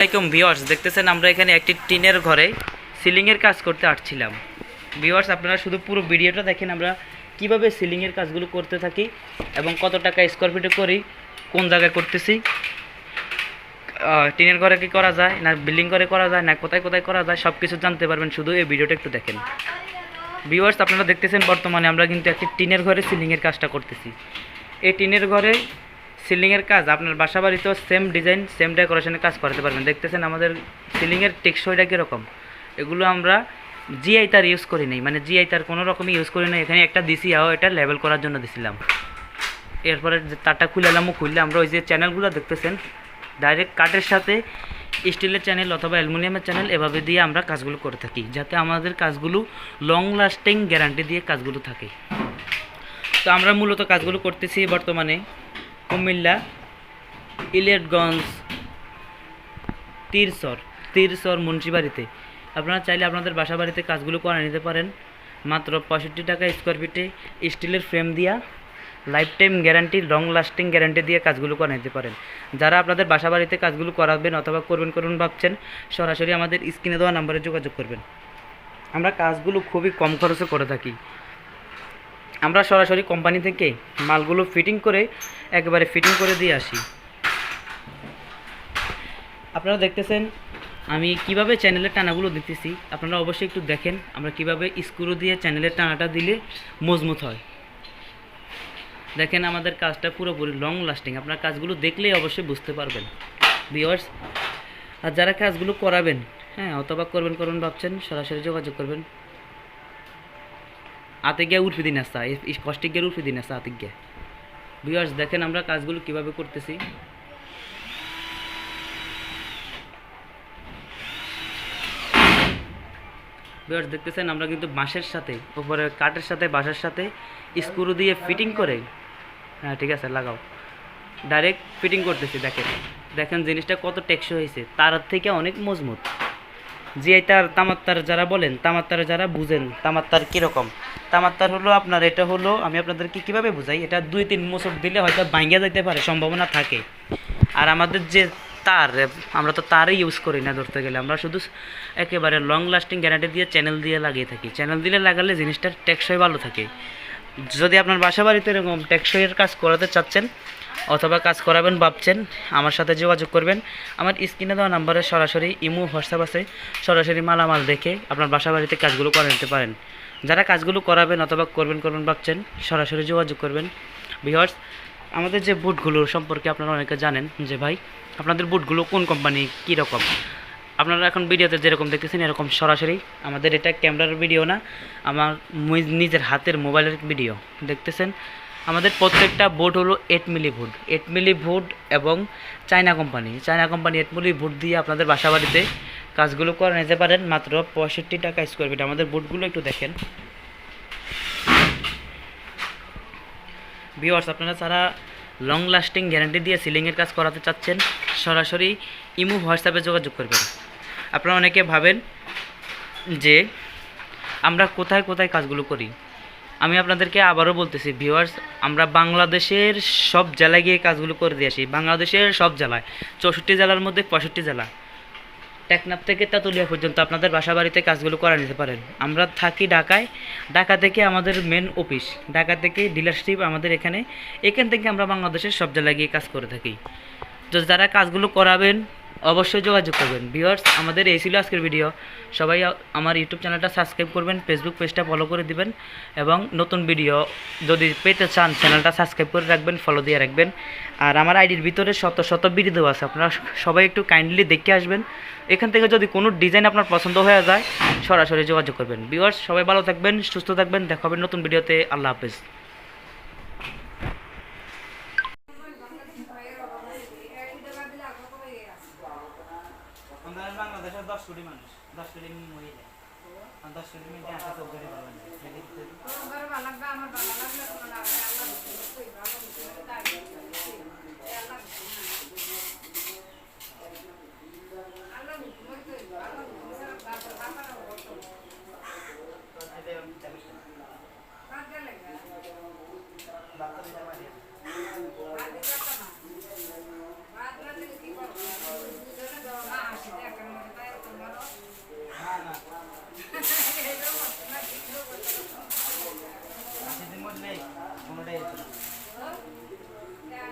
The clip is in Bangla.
আসসালামাইকুম ভিউয়ার্স, দেখতেছেন আমরা এখানে একটি টিনের ঘরে সিলিংয়ের কাজ করতে আসছিলাম। ভিউয়ার্স, আপনারা শুধু পুরো ভিডিওটা দেখেন আমরা কিভাবে সিলিংয়ের কাজগুলো করতে থাকি এবং কত টাকা স্কোয়ার ফিটে করি, কোন জায়গায় করতেছি, টিনের ঘরে কি করা যায় না বিল্ডিং ঘরে করা যায় না কোথায় কোথায় করা যায়, সব কিছু জানতে পারবেন শুধু এই ভিডিওটা একটু দেখেন। ভিউয়ার্স, আপনারা দেখতেছেন বর্তমানে আমরা কিন্তু একটি টিনের ঘরে সিলিংয়ের কাজটা করতেছি। এই টিনের ঘরে সিলিংয়ের কাজ আপনার বাসা বাড়িতেও সেম ডিজাইন সেম ডেকোরেশনের কাজ করতে পারবেন। দেখতেছেন আমাদের সিলিংয়ের টেকসইটা কীরকম, এগুলো আমরা জিআই তার ইউজ করি নাই, মানে জিআই তার কোনো রকমই ইউজ করি নাই। এখানে একটা দিছি, এটা লেভেল করার জন্য দিছিলাম। এরপরে যে তারটা খুললে আমরা ওই যে চ্যানেলগুলো দেখতেছেন ডাইরেক্ট কাঠের সাথে স্টিলের চ্যানেল অথবা অ্যালুমিনিয়ামের চ্যানেল এভাবে দিয়ে আমরা কাজগুলো করে থাকি, যাতে আমাদের কাজগুলো লং লাস্টিং গ্যারান্টি দিয়ে কাজগুলো থাকে। তো আমরা মূলত কাজগুলো করতেছি বর্তমানে কুমিল্লা, ইলিয়টগঞ্জ, তীরসর মুন্সিবাড়িতে। আপনারা চাইলে আপনাদের বাসা বাড়িতে কাজগুলো করে নিতে পারেন মাত্র 65 টাকা স্কোয়ার ফিটে স্টিলের ফ্রেম দিয়া life time guarantee long lasting guarantee দিয়ে কাজগুলো করে নিতে পারেন। যারা আপনাদের বাসা বাড়িতে কাজগুলো করাবেন অথবা করবেন ভাবছেন, সরাসরি আমাদের স্ক্রিনে দেওয়া নাম্বারে যোগাযোগ করবেন। আমরা কাজগুলো খুবই কম খরচে করে থাকি। আমরা সরাসরি কোম্পানি থেকে মালগুলো একেবারে ফিটিং করে দিয়ে আসি। আপনারা দেখতেছেন আমি কিভাবে চ্যানেলের টানাগুলো দিতেছি, আপনারা অবশ্যই একটু দেখেন আমরা কিভাবে স্ক্রু দিয়ে চ্যানেলের টানাটা দিলে মজবুত হয়। দেখেন আমাদের কাজটা পুরোপুরি লং লাস্টিং, আপনারা কাজগুলো দেখলেই অবশ্যই বুঝতে পারবেন ভিউয়ার্স। আর যারা কাজগুলো করাবেন অথবা করবেন ভাবছেন, সরাসরি যোগাযোগ করবেন। আতে গিয়ে উঠে দিন আসা কষ্টে গিয়ে উঠে দিন আসা আতে গিয়ে। ভিউয়ার্স, দেখেন আমরা কাজগুলো কিভাবে করতেছি। ভিউয়ার্স, দেখতেছেন আমরা কিন্তু বাঁশের সাথে উপরে কাঠের সাথে বাঁশের সাথে স্ক্রু দিয়ে ফিটিং করে, ঠিক আছে লাগাও, ডাইরেক্ট ফিটিং করতেছি। দেখেন জিনিসটা কত টেকসই হয়েছে, তার থেকে অনেক মজবুত। তামাত্তার যারা বলেন, তামাত্তার যারা বুঝেন তামাত্তার কীরকম, তামাত্তার হলো আপনার, এটা হলো আমি আপনাদেরকে কীভাবে বুঝাই, এটা 2-3 মোচড় দিলে হয়তো ভাঙিয়া যাইতে পারে, সম্ভাবনা থাকে। আর আমাদের যে তার, আমরা তো তারই ইউজ করি না ধরতে গেলে, আমরা শুধু একেবারে লং লাস্টিং গ্যারান্টি দিয়ে চ্যানেল দিয়ে লাগিয়ে থাকি। চ্যানেল দিলে লাগালে জিনিসটার টেকসই ভালো থাকে। যদি আপনার বাসা বাড়িতে এরকম টেকসইয়ের কাজ করাতে চাচ্ছেন অথবা কাজ করাবেন ভাবছেন, আমার সাথে যোগাযোগ করবেন। আমার স্ক্রিনে দেওয়া নাম্বারে সরাসরি ইমো হোয়াটসঅ্যাপ আছে, সরাসরি মালামাল দেখে আপনার বাসা বাড়িতে কাজগুলো করে নিতে পারেন। যারা কাজগুলো করাবেন অথবা করবেন ভাবছেন, সরাসরি যোগাযোগ করবেন। ভিউয়ার্স, আমাদের যে বুটগুলো সম্পর্কে আপনারা অনেকে জানেন যে ভাই আপনাদের বুটগুলো কোন কোম্পানি কীরকম, আপনারা এখন ভিডিওতে যেরকম দেখতেছেন এরকম সরাসরি আমাদের, এটা ক্যামেরার ভিডিও না, আমার নিজের হাতের মোবাইলের ভিডিও দেখতেছেন। আমাদের প্রত্যেকটা বোর্ড হলো 8 মিলি বোর্ড এবং চায়না কোম্পানি 8 মিলি বোর্ড দিয়ে আপনাদের বাসা বাড়িতে কাজগুলো করে নিতে পারেন মাত্র 65 টাকা স্কোয়ার ফিট। আমাদের বোর্ডগুলো একটু দেখেন ভিউয়ার্স। আপনারা যারা লং লাস্টিং গ্যারান্টি দিয়ে সিলিংয়ের কাজ করাতে চাচ্ছেন, সরাসরি ইমো হোয়াটসঅ্যাপে যোগাযোগ করবেন। আপনারা অনেকে ভাবেন যে আমরা কোথায় কোথায় কাজগুলো করি, আমি আপনাদেরকে আবারও বলতেছি ভিউয়ার্স, আমরা বাংলাদেশের সব জেলায় গিয়ে কাজগুলো করে দিয়ে আসি। বাংলাদেশের সব জেলায়, 64 জেলার মধ্যে 65 জেলা, টেকনাফ থেকে তেঁতুলিয়া পর্যন্ত আপনাদের বাসা বাড়িতে কাজগুলো করে নিতে পারেন। আমরা থাকি ঢাকায়, ঢাকা থেকে আমাদের মেন অফিস, ঢাকা থেকে ডিলারশিপ আমাদের এখান থেকে আমরা বাংলাদেশের সব জেলায় গিয়ে কাজ করে থাকি। তো যারা কাজগুলো করাবেন অবশ্যই যোগাযোগ করবেন। ভিউয়ার্স, আমাদের এই ছিল আজকের ভিডিও। সবাই আমার ইউটিউব চ্যানেলটা সাবস্ক্রাইব করবেন, ফেসবুক পেজটা ফলো করে দিবেন এবং নতুন ভিডিও যদি পেতে চান চ্যানেলটা সাবস্ক্রাইব করে রাখবেন, ফলো দিয়ে রাখবেন। আর আমার আইডির ভিতরে শত ভিডিও আছে, আপনারা সবাই একটু কাইন্ডলি দেখে আসবেন। এখান থেকে যদি কোনো ডিজাইন আপনার পছন্দ হয়ে যায়, সরাসরি যোগাযোগ করবেন। ভিউয়ার্স, সবাই ভালো থাকবেন, সুস্থ থাকবেন, দেখা হবে নতুন ভিডিওতে। আল্লাহ হাফেজ। বাংলাদেশের 10 কোটি মানুষ, 10 কোটি মহিলা, 10 কোটি মেয়েকে আশা চোখ ধরে পারবেন না। কোনোটাই হচ্ছে না।